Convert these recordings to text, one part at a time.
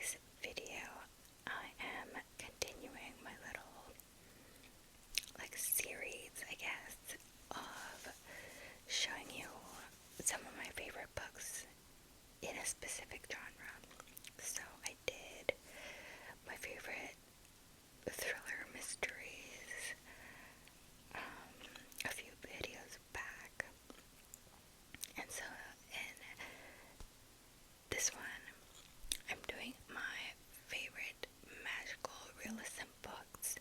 today's video, I am continuing my little, series, I guess, of showing you some of my favorite books in a specific genre. So I did my favorite thriller mysteries a few videos back, and so in this one I'm doing my favorite magical realism books,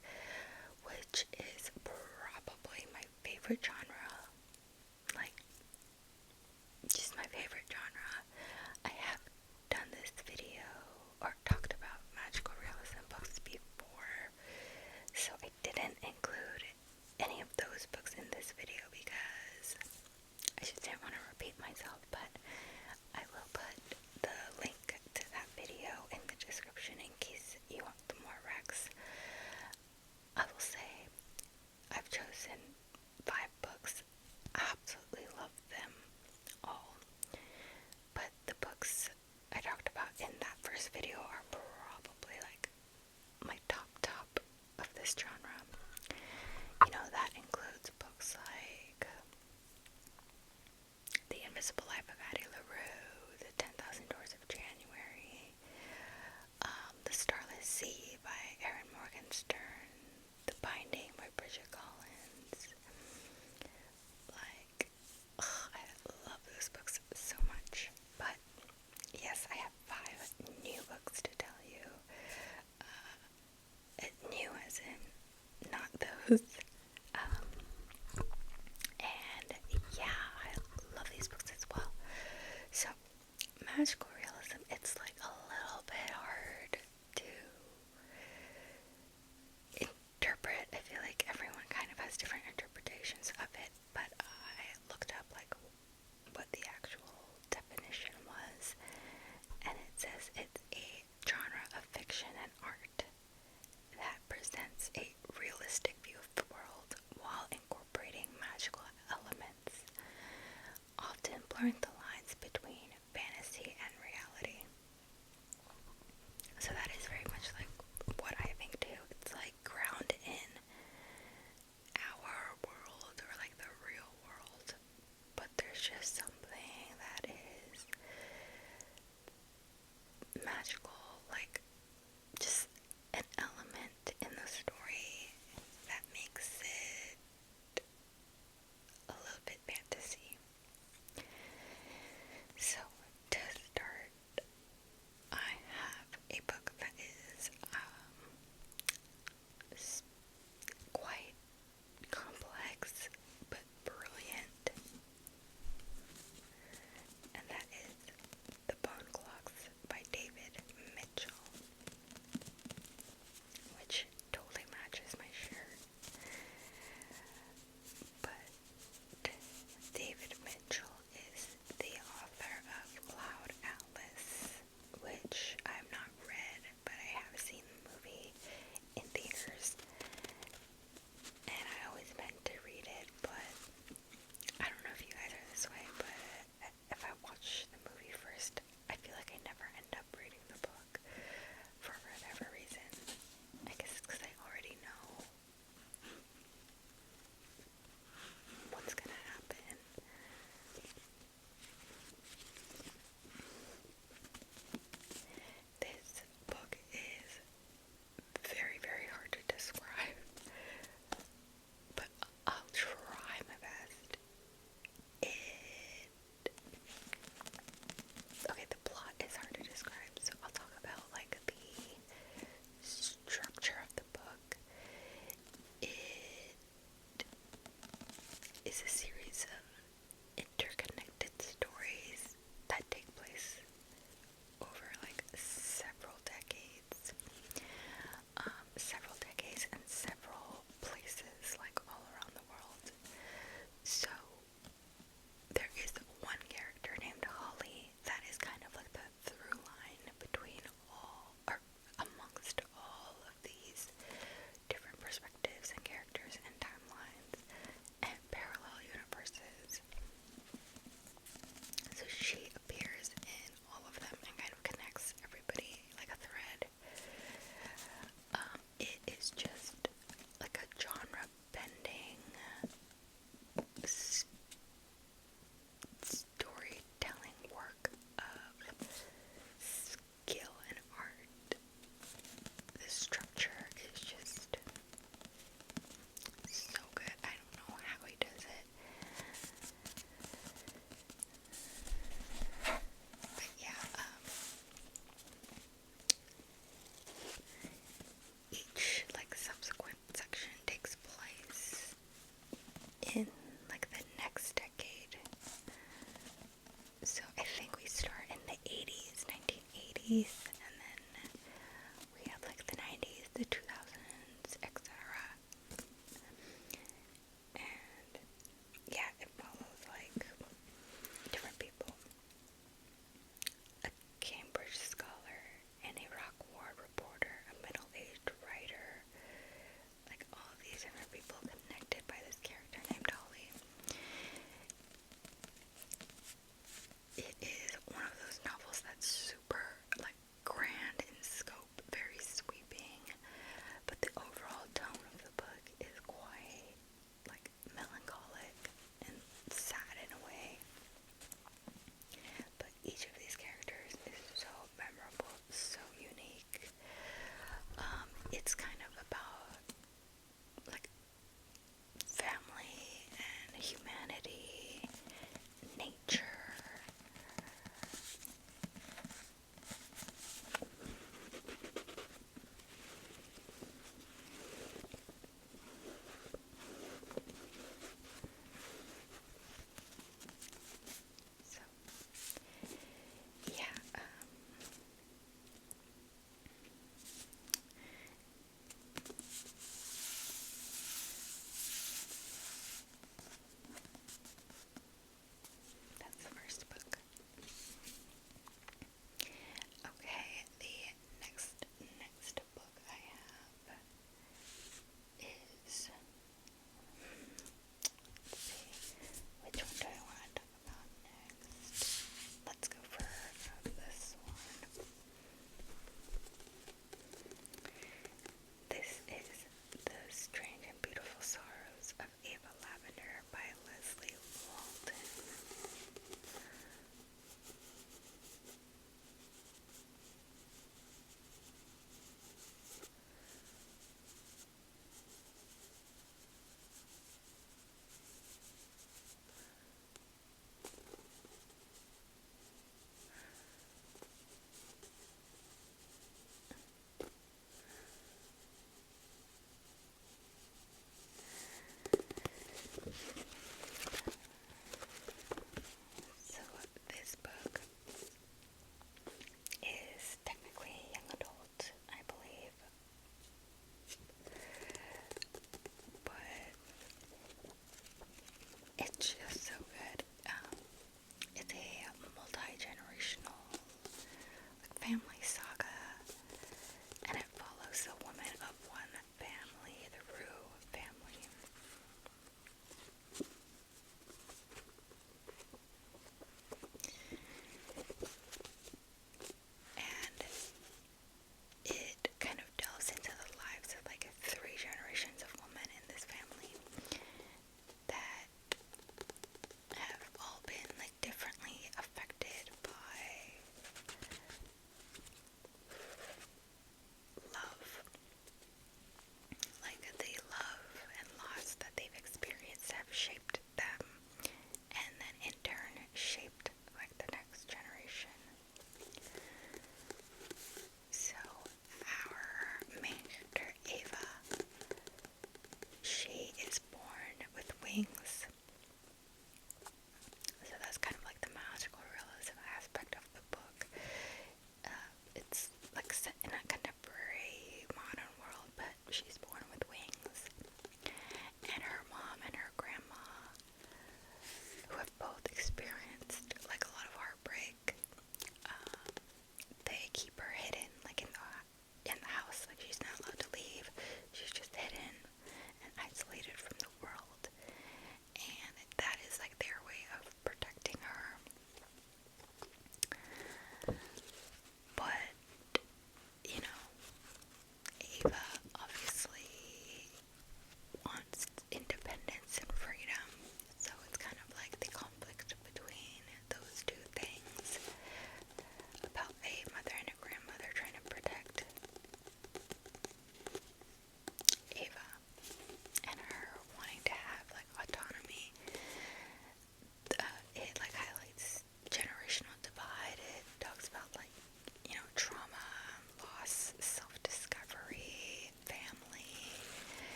which is probably my favorite genre, just my favorite genre. I have done this video or talked about magical realism books before, so I didn't include any of those books in this video because I just didn't want to repeat myself, but I will put the link to that video in the description in case you want the more recs. I will say I've chosen 5 books. I absolutely love them all, but the books I talked about in that first video are probably my top of this genre. That includes books like The Invisible Life of Addie LaRue, The 10,000 Doors of January, The Starless Sea by Erin Morgenstern, The Binding by Bridget Collins. I love those books so much. But yes, I have 5 new books to tell you. New as in not those. And yeah, I love these books as well. So, magical realism, it's a little bit hard to interpret. I feel like everyone kind of has different interpretations of it, but I looked up what the actual definition was, and it says it's a genre of fiction and art that presents a realistic view of the world while incorporating magical elements, often blurring the lines between fantasy and reality. 80s, and then we have like the 90s, the 2000s, etc. And yeah, it follows like different people. A Cambridge scholar, an Iraq war reporter, a middle-aged writer, like all of these different people connected by this character named Holly. It is one of those novels that's super like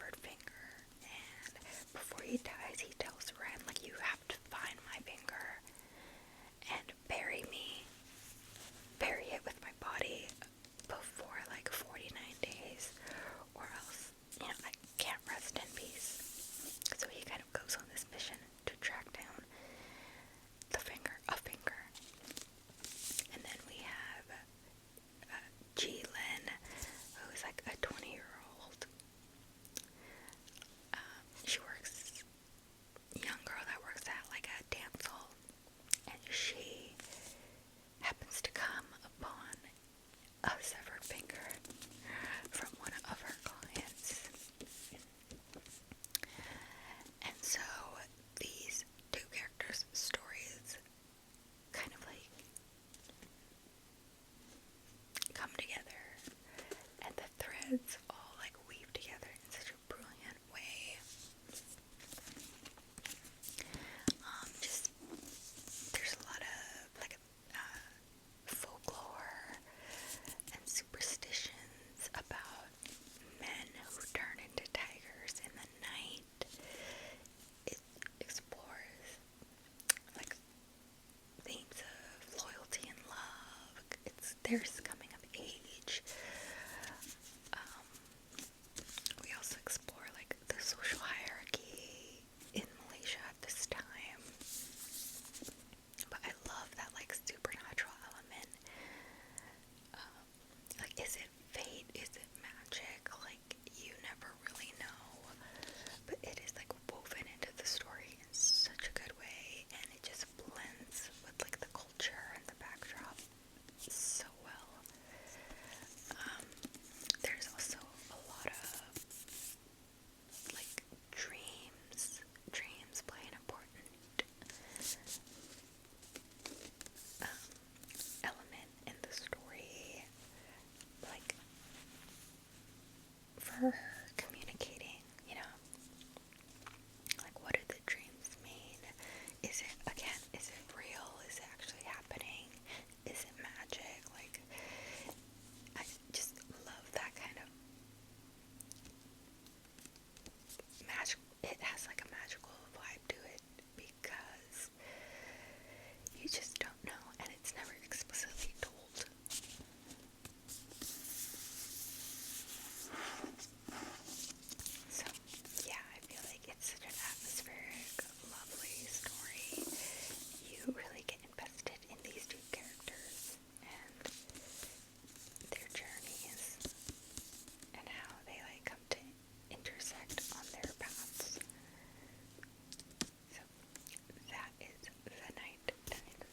severed finger, and before he dies, he tells Ren, like, you have to find my finger and bury it with my body before, like, 49 days, or else, you know, I can't rest in peace. So he kind of goes on this mission to track down a finger. And then we have Ji-Lin, who's like a 20-year-old. She works, young girl that works at like a dance hall, and she happens to come upon a severed finger from one of her clients. And so these two characters' stories kind of like come together, and the threads all like weave together in such a brilliant way. Just there's a lot of like folklore and superstitions about men who turn into tigers in the night. It explores like themes of loyalty and love. There's coming of age. We also explore like the social hierarchy in Malaysia at this time. But I love that like supernatural element. Like, is it fate? Is it magic? Like, you never really know. But it is like woven into the story in such a good way, and it just blends with like the culture and the backdrop so well. There's also a lot of like dreams. Dreams play an important element in the story, like for her communicating, you know, like what do the dreams mean? Is it real? Is it actually happening? Is it magic? Like, I just love that kind of magic. It has like a magical vibe to it because you just don't know, and it's never explicitly told. So, yeah, I feel like it's such an atmospheric, lovely story. You really get invested in these two characters and their journeys and how they like come to intersect on their paths. So that is The Night Tide.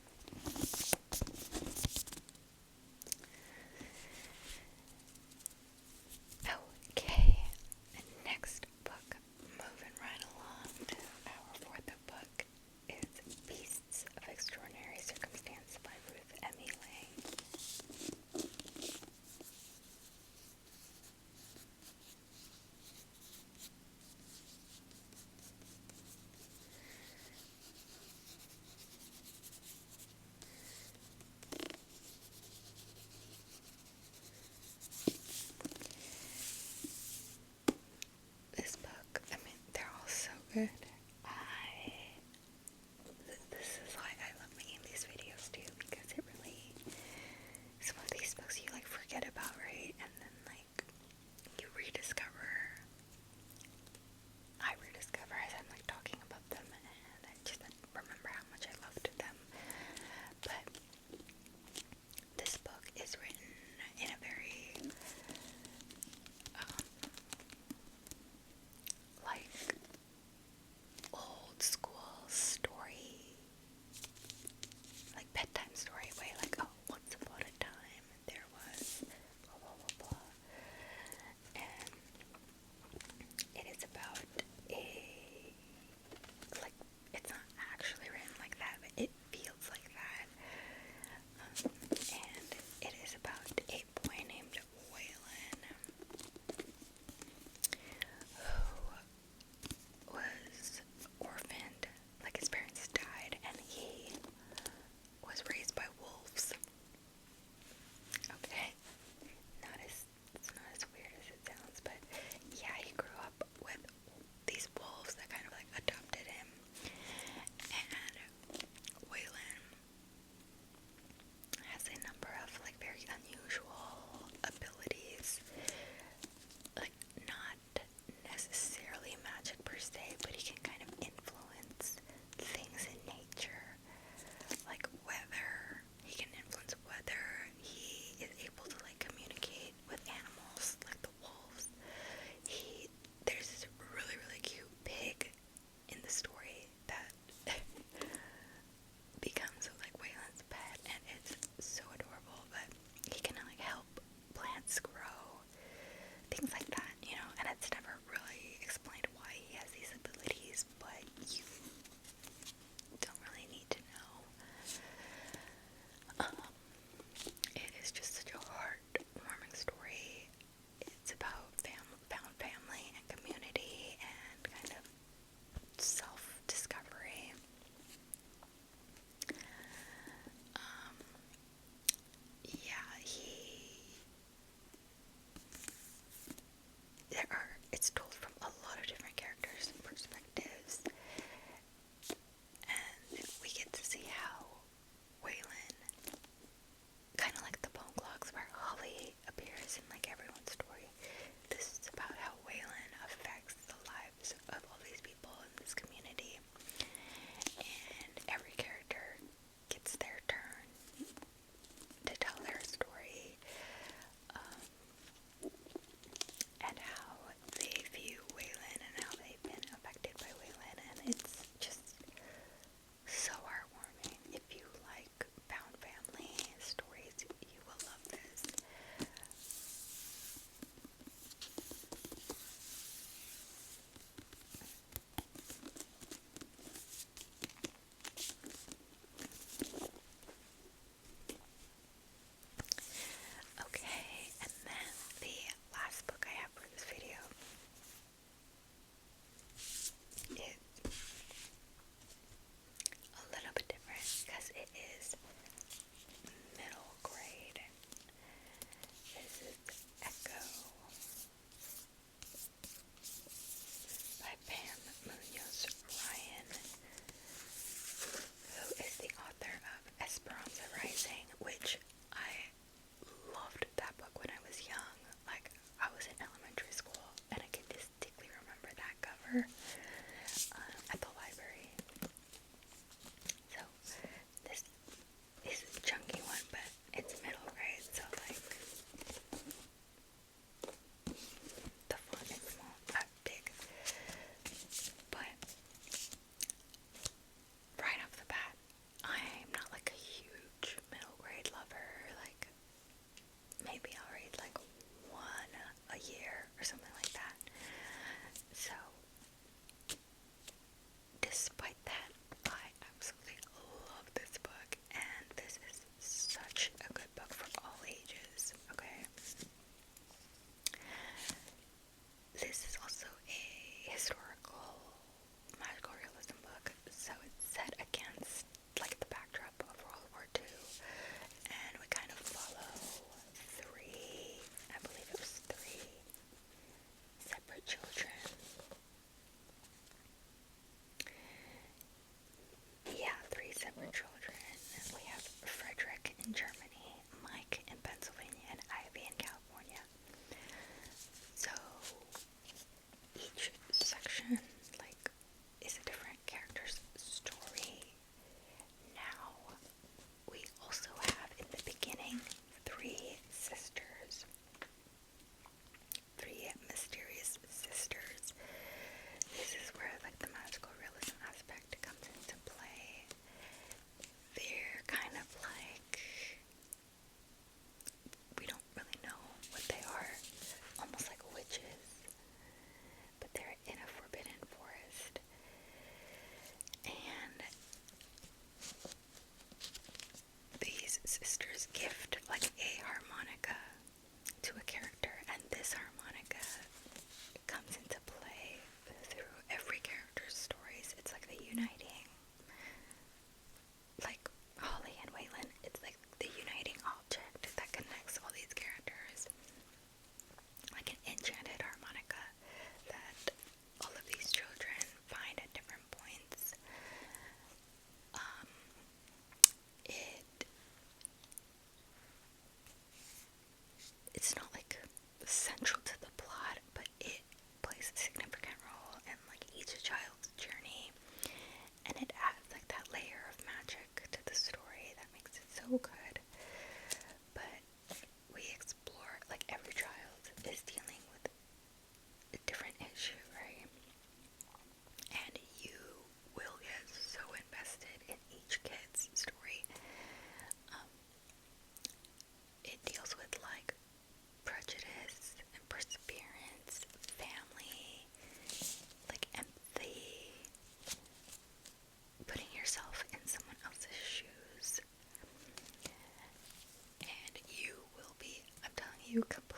Okay, next book, moving right along to our fourth book, is Beasts of Extraordinary Circumstance by Ruth Emmy Lang. This book, I mean, they're all so good. This is why I love making these videos too, because it really, some of these books you like forget about, right? And then like, you I rediscover as I'm like talking about them, and I just remember how much I loved them. But this book is written in a very like you